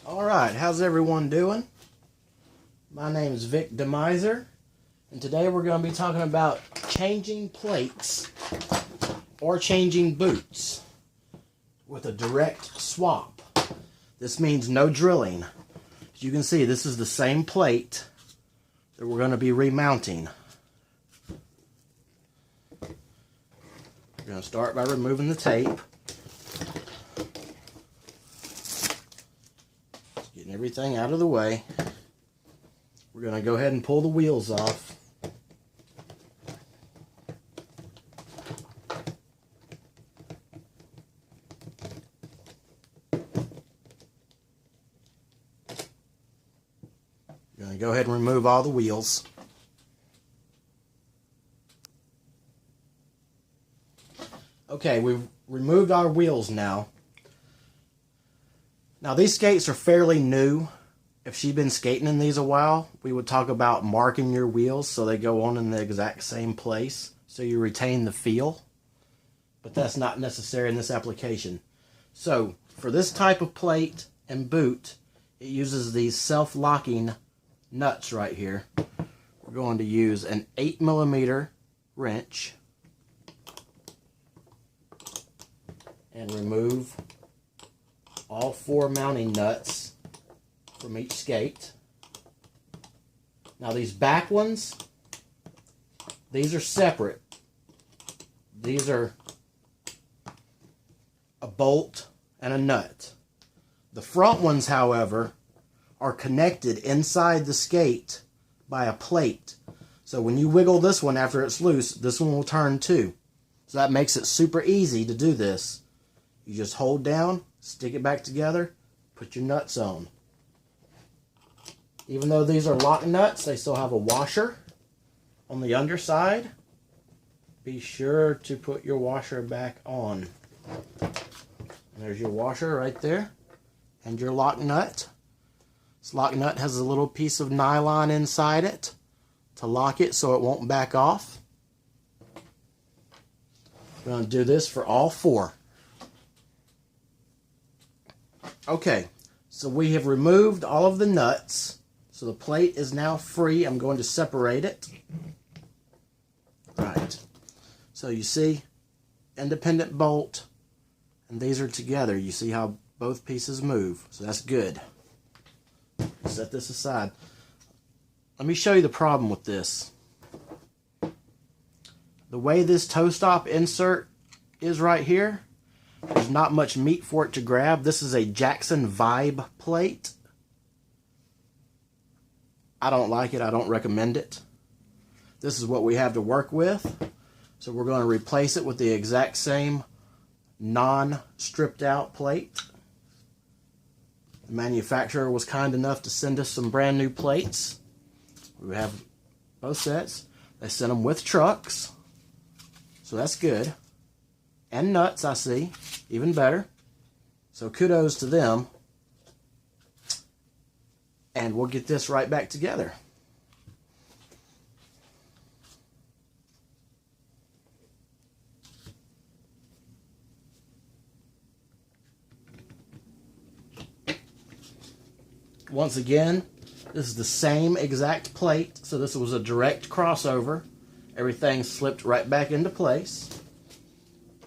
Alright, how's everyone doing? My name is Vic DeMiser, and today we're going to be talking about changing plates or changing boots with a direct swap. This means no drilling. As you can see, this is the same plate that we're going to be remounting. We're going to start by removing the tape. Getting everything out of the way. We're going to go ahead and pull the wheels off. We're going to go ahead and remove all the wheels. Okay, we've removed our wheels now. Now these skates are fairly new. If she'd been skating in these a while, we would talk about marking your wheels so they go on in the exact same place so you retain the feel. But that's not necessary in this application. So for this type of plate and boot, it uses these self-locking nuts right here. We're going to use an 8mm wrench and remove all 4 mounting nuts from each skate. Now these back ones, these are separate. These are a bolt and a nut. The front ones, however, are connected inside the skate by a plate. So when you wiggle this one after it's loose, this one will turn too. So that makes it super easy to do this. You just hold down, stick it back together, put your nuts on. Even though these are lock nuts, they still have a washer on the underside. Be sure to put your washer back on. There's your washer right there, and your lock nut. This lock nut has a little piece of nylon inside it to lock it so it won't back off. We're going to do this for all 4. Okay, so we have removed all of the nuts. So the plate is now free. I'm going to separate it. Right. So you see, independent bolt, and these are together. You see how both pieces move. So that's good. Set this aside. Let me show you the problem with this. The way this toe stop insert is right here, there's not much meat for it to grab. This is a Jackson Vibe plate. I don't like it. I don't recommend it. This is what we have to work with. So we're going to replace it with the exact same non-stripped out plate. The manufacturer was kind enough to send us some brand new plates. We have both sets. They sent them with trucks. So that's good. And nuts, I see. Even better. So kudos to them. And we'll get this right back together. Once again, this is the same exact plate. So this was a direct crossover. Everything slipped right back into place.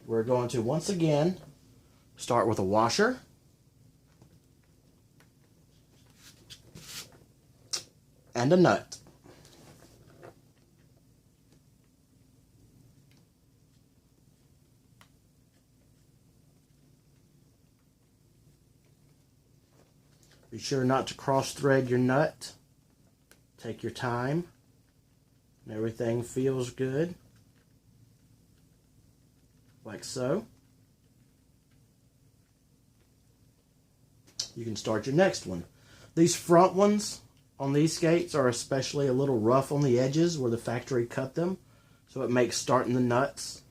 We're going to, once again, start with a washer. And a nut. Be sure not to cross thread your nut. Take your time. And everything feels good. Like so. You can start your next one. These front ones on these skates are especially a little rough on the edges where the factory cut them. So it makes starting the nuts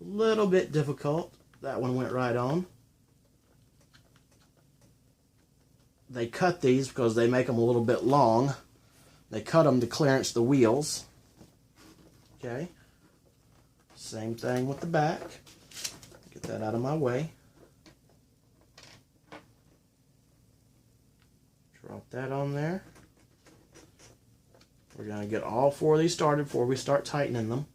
a little bit difficult. That one went right on. They cut these because they make them a little bit long. They cut them to clearance the wheels. Okay. Same thing with the back. Get that out of my way. Drop that on there. We're going to get all 4 of these started before we start tightening them.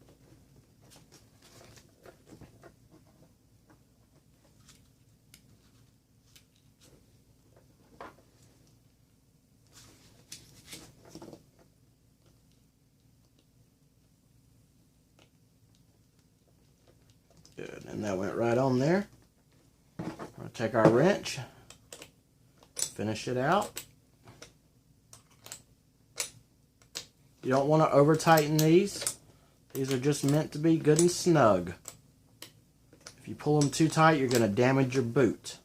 Good, and that went right on there. We'll take our wrench, finish it out. You don't want to over tighten these. These are just meant to be good and snug. If you pull them too tight, you're going to damage your boot.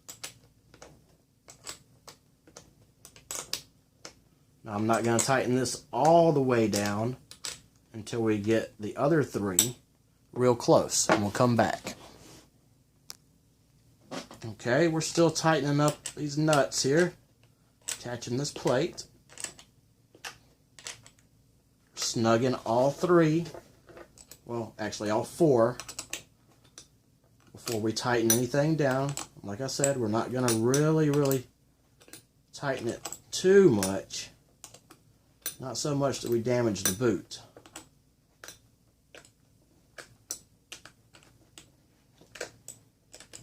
Now, I'm not going to tighten this all the way down until we get the other 3 real close, and we'll come back. Okay, we're still tightening up these nuts here, attaching this plate. Snugging all 3, well, actually all 4, before we tighten anything down. Like I said, we're not going to really tighten it too much. Not so much that we damage the boot.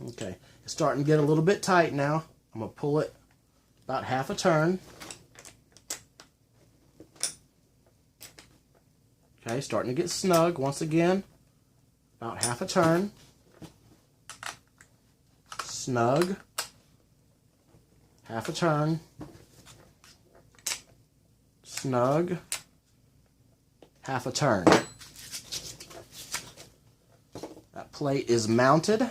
Okay, it's starting to get a little bit tight now. I'm going to pull it about half a turn. Okay, starting to get snug once again. About half a turn. Snug. Half a turn. Snug. Half a turn. That plate is mounted.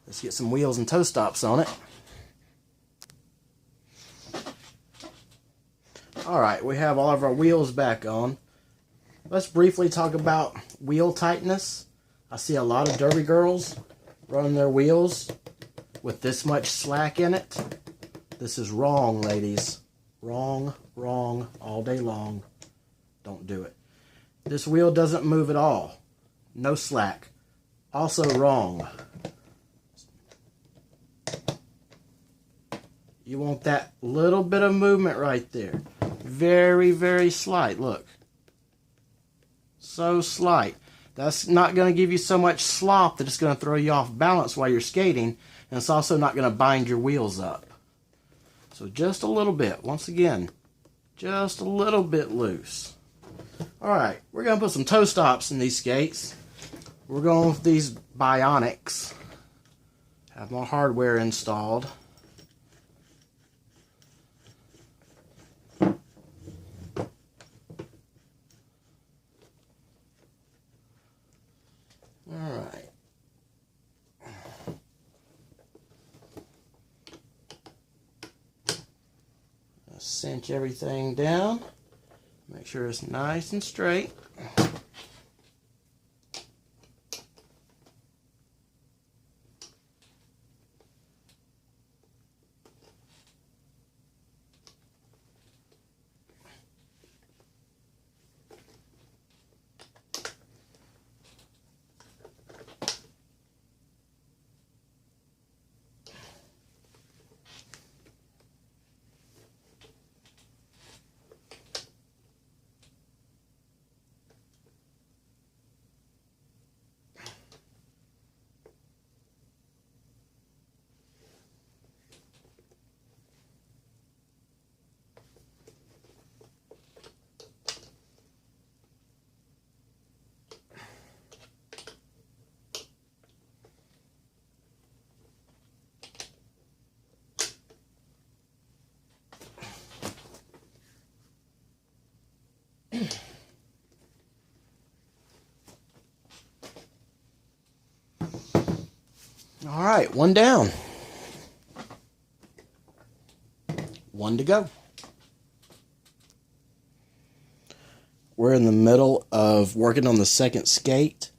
Let's get some wheels and toe stops on it. Alright, we have all of our wheels back on. Let's briefly talk about wheel tightness. I see a lot of derby girls running their wheels with this much slack in it. This is wrong, ladies. Wrong, wrong, all day long. Don't do it. This wheel doesn't move at all. No slack. Also wrong. You want that little bit of movement right there. Very slight. Look. So slight. That's not going to give you so much slop that it's going to throw you off balance while you're skating. And it's also not going to bind your wheels up. So just a little bit. Once again, just a little bit loose. Alright, we're going to put some toe stops in these skates. We're going with these Bionics. Have my hardware installed. Alright. Cinch everything down. Make sure it's nice and straight. All right, one down. One to go. We're in the middle of working on the second skate.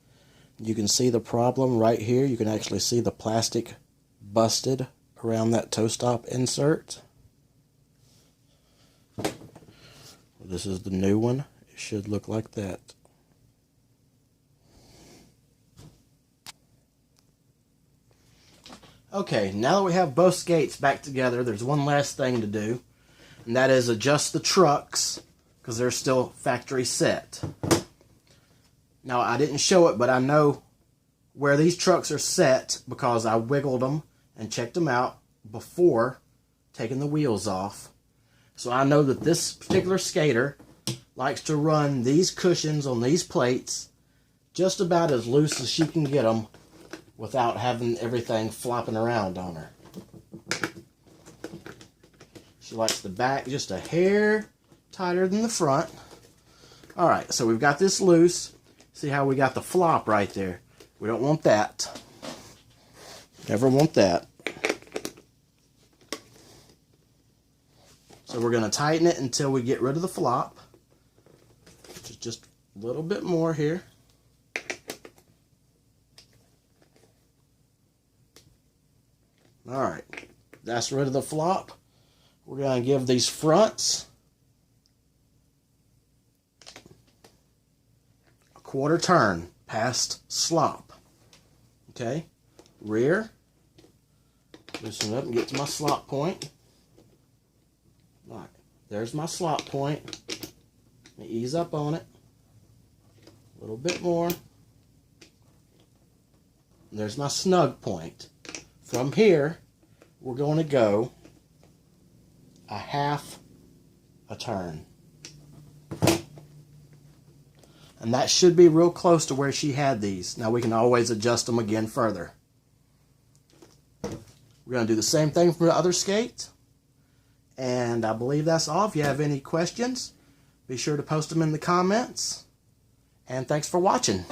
You can see the problem right here. You can actually see the plastic busted around that toe stop insert. This is the new one. It should look like that. Okay, now that we have both skates back together, there's one last thing to do, and that is adjust the trucks because they're still factory set. Now, I didn't show it, but I know where these trucks are set because I wiggled them and checked them out before taking the wheels off. So I know that this particular skater likes to run these cushions on these plates just about as loose as she can get them without having everything flopping around on her. She likes the back just a hair tighter than the front. Alright, so we've got this loose. See how we got the flop right there? We don't want that. Never want that. So we're going to tighten it until we get rid of the flop. Which is just a little bit more here. Alright, that's rid of the flop. We're going to give these fronts a quarter turn past slop. Okay, rear, loosen up and get to my slop point. Alright, there's my slop point. Let me ease up on it a little bit more. There's my snug point. From here, we're going to go a half a turn. And that should be real close to where she had these. Now we can always adjust them again further. We're going to do the same thing for the other skate. And I believe that's all. If you have any questions, be sure to post them in the comments. And thanks for watching.